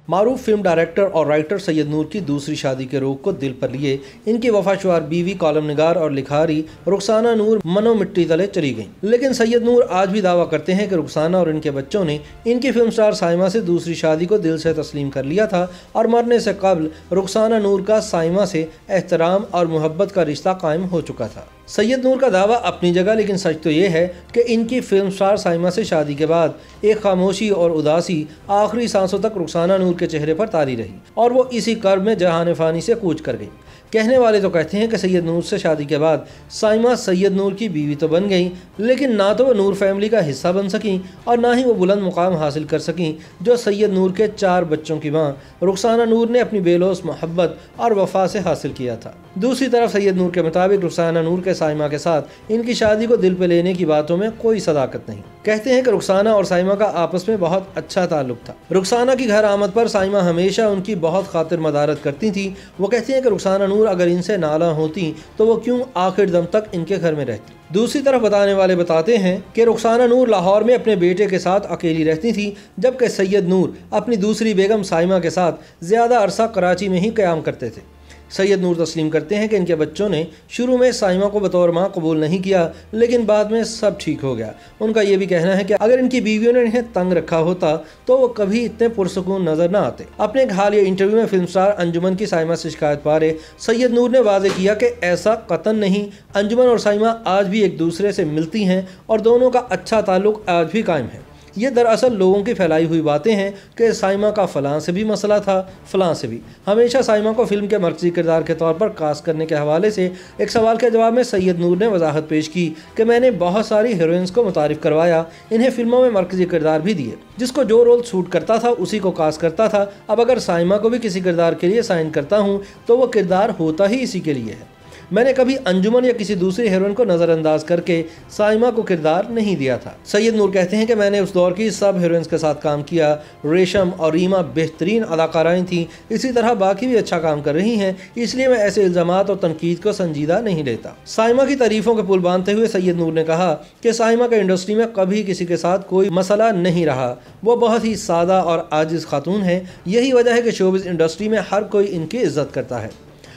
मारूफ film director और writer Syed नूर की दूसरी शादी के रोग को दिल पर लिए इनकी वफाशुआर बीवी कॉलम निगार और लिखारी रुखसाना नूर मनो मिट्टी तले चली गईं। लेकिन सैयद नूर आज भी दावा करते हैं कि रुखसाना और इनके बच्चों ने इनकी फिल्म स्टार साइमा से दूसरी शादी को दिल से तस्लीम कर लिया था और मरने से कबल रुखसाना नूर का साइमा से एहतराम और मोहब्बत का रिश्ता कायम हो चुका था। सैयद नूर का दावा अपनी जगह, लेकिन सच तो ये है कि इनकी फिल्म स्टार साइमा से शादी के बाद एक खामोशी और उदासी आखिरी सांसों तक रुखसाना नूर के चेहरे पर तारी रही और वो इसी कर्ब में जहान फ़ानी से कूच कर गई। कहने वाले तो कहते हैं कि सैयद नूर से शादी के बाद साइमा सैयद नूर की बीवी तो बन गई, लेकिन ना तो वो नूर फैमिली का हिस्सा बन सकीं और ना ही वो बुलंद मुकाम हासिल कर सकीं जो सैयद नूर के 4 बच्चों की मां रुखसाना नूर ने अपनी बेलौस मोहब्बत और वफा से हासिल किया था। दूसरी तरफ सैयद नूर के मुताबिक रुखसाना नूर के साइमा के साथ इनकी शादी को दिल पे लेने की बातों में कोई सदाकत नहीं। कहते हैं कि रुखसाना और साइमा का आपस में बहुत अच्छा ताल्लुक था। रुखसाना की घर आमद पर साइमा हमेशा उनकी बहुत खातिर मदारत करती थी। वो कहती हैं कि रुखसाना नूर अगर इनसे नाला होती तो वो क्यों आखिर दम तक इनके घर में रहती। दूसरी तरफ बताने वाले बताते हैं कि रुखसाना नूर लाहौर में अपने बेटे के साथ अकेली रहती थी, जबकि सैयद नूर अपनी दूसरी बेगम साइमा के साथ ज़्यादा अरसा कराची में ही क़याम करते थे। सैयद नूर तस्लीम करते हैं कि इनके बच्चों ने शुरू में साइमा को बतौर माँ कबूल नहीं किया, लेकिन बाद में सब ठीक हो गया। उनका ये भी कहना है कि अगर इनकी बीवियों ने इन्हें तंग रखा होता तो वो कभी इतने पुरसुकून नजर न आते। अपने एक हालिया इंटरव्यू में फिल्म स्टार अंजुमन की साइमा से शिकायत पारे सैयद नूर ने वाजे किया कि ऐसा कतन नहीं, अंजुमन और साइमा आज भी एक दूसरे से मिलती हैं और दोनों का अच्छा ताल्लुक आज भी कायम है। ये दरअसल लोगों की फैलाई हुई बातें हैं कि साइमा का फ़लाँ से भी मसला था, फ़लाँ से भी। हमेशा साइमा को फिल्म के मर्कज़ी किरदार के तौर पर कास्ट करने के हवाले से एक सवाल के जवाब में सैयद नूर ने वजाहत पेश की कि मैंने बहुत सारी हीरोइंस को मुतारिफ़ करवाया, इन्हें फिल्मों में मर्कज़ी किरदार भी दिए, जिसको जो रोल सूट करता था उसी को कास्ट करता था। अब अगर साइमा को भी किसी किरदार के लिए साइन करता हूँ तो वो किरदार होता ही इसी के लिए है। मैंने कभी अंजुमन या किसी दूसरी हीरोइन को नज़रअंदाज करके साइमा को किरदार नहीं दिया था। सैयद नूर कहते हैं कि मैंने उस दौर की सब हीरोइंस के साथ काम किया। रेशम और रीमा बेहतरीन अदाकाराएँ थीं, इसी तरह बाकी भी अच्छा काम कर रही हैं, इसलिए मैं ऐसे इल्ज़ामात और तनकीद को संजीदा नहीं लेता। साइमा की तारीफ़ों के पुल बांधते हुए सैयद नूर ने कहा कि साइमा का इंडस्ट्री में कभी किसी के साथ कोई मसला नहीं रहा। वो बहुत ही सादा और आजिज़ खातून है, यही वजह है कि शोबिज़ इंडस्ट्री में हर कोई इनकी इज्जत करता है।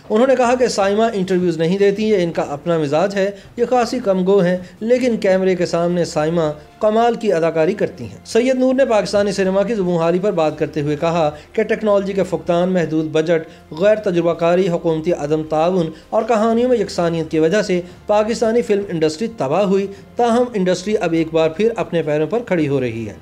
उन्होंने कहा कि साइमा इंटरव्यूज़ नहीं देती, ये इनका अपना मिजाज है, ये खासी कमगो हैं, लेकिन कैमरे के सामने साइमा कमाल की अदाकारी करती हैं। सैयद नूर ने पाकिस्तानी सिनेमा की ज़ुबूनहाली पर बात करते हुए कहा कि टेक्नोलॉजी के फुकतान, महदूद बजट, गैर तजुर्बाकारी, हुकूमती अदम ताउन और कहानियों में यकसानियत की वजह से पाकिस्तानी फ़िल्म इंडस्ट्री तबाह हुई। ताहम इंडस्ट्री अब एक बार फिर अपने पैरों पर खड़ी हो रही है।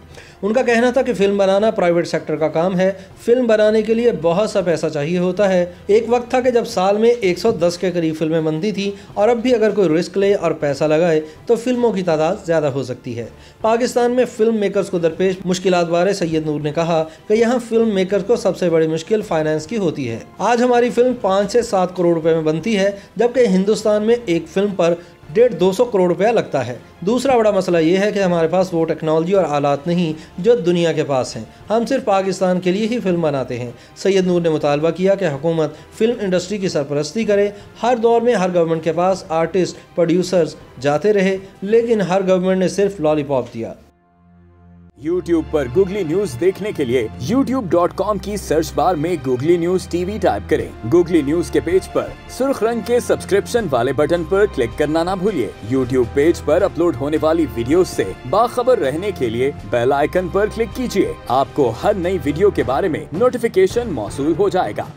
उनका कहना था कि फ़िल्म बनाना प्राइवेट सेक्टर का काम है, फ़िल्म बनाने के लिए बहुत सा पैसा चाहिए होता है। एक वक्त था कि जब साल में 110 के करीब फिल्में बनती थी और अब भी अगर कोई रिस्क ले और पैसा लगाए तो फिल्मों की तादाद ज़्यादा हो सकती है। पाकिस्तान में फिल्म मेकर्स को दरपेश मुश्किलात बारे सैयद नूर ने कहा कि यहाँ फिल्म मेकर्स को सबसे बड़ी मुश्किल फाइनेंस की होती है। आज हमारी फिल्म 5 से 7 करोड़ रुपए में बनती है, जबकि हिंदुस्तान में एक फिल्म पर 150-200 करोड़ रुपया लगता है। दूसरा बड़ा मसला ये है कि हमारे पास वो टेक्नोलॉजी और आलात नहीं जो दुनिया के पास हैं। हम सिर्फ पाकिस्तान के लिए ही फिल्म बनाते हैं। सैयद नूर ने मुतालबा किया कि हुकूमत फिल्म इंडस्ट्री की सरपरस्ती करे। हर दौर में हर गवर्नमेंट के पास आर्टिस्ट, प्रोड्यूसर्स जाते रहे, लेकिन हर गवर्नमेंट ने सिर्फ लॉलीपॉप दिया। YouTube पर गूगली न्यूज देखने के लिए youtube.com की सर्च बार में गूगली न्यूज टीवी टाइप करें। गूगली न्यूज के पेज पर सुर्ख रंग के सब्सक्रिप्शन वाले बटन पर क्लिक करना ना भूलिए। YouTube पेज पर अपलोड होने वाली वीडियोस से बाखबर रहने के लिए बेल आइकन पर क्लिक कीजिए। आपको हर नई वीडियो के बारे में नोटिफिकेशन मौसूल हो जाएगा।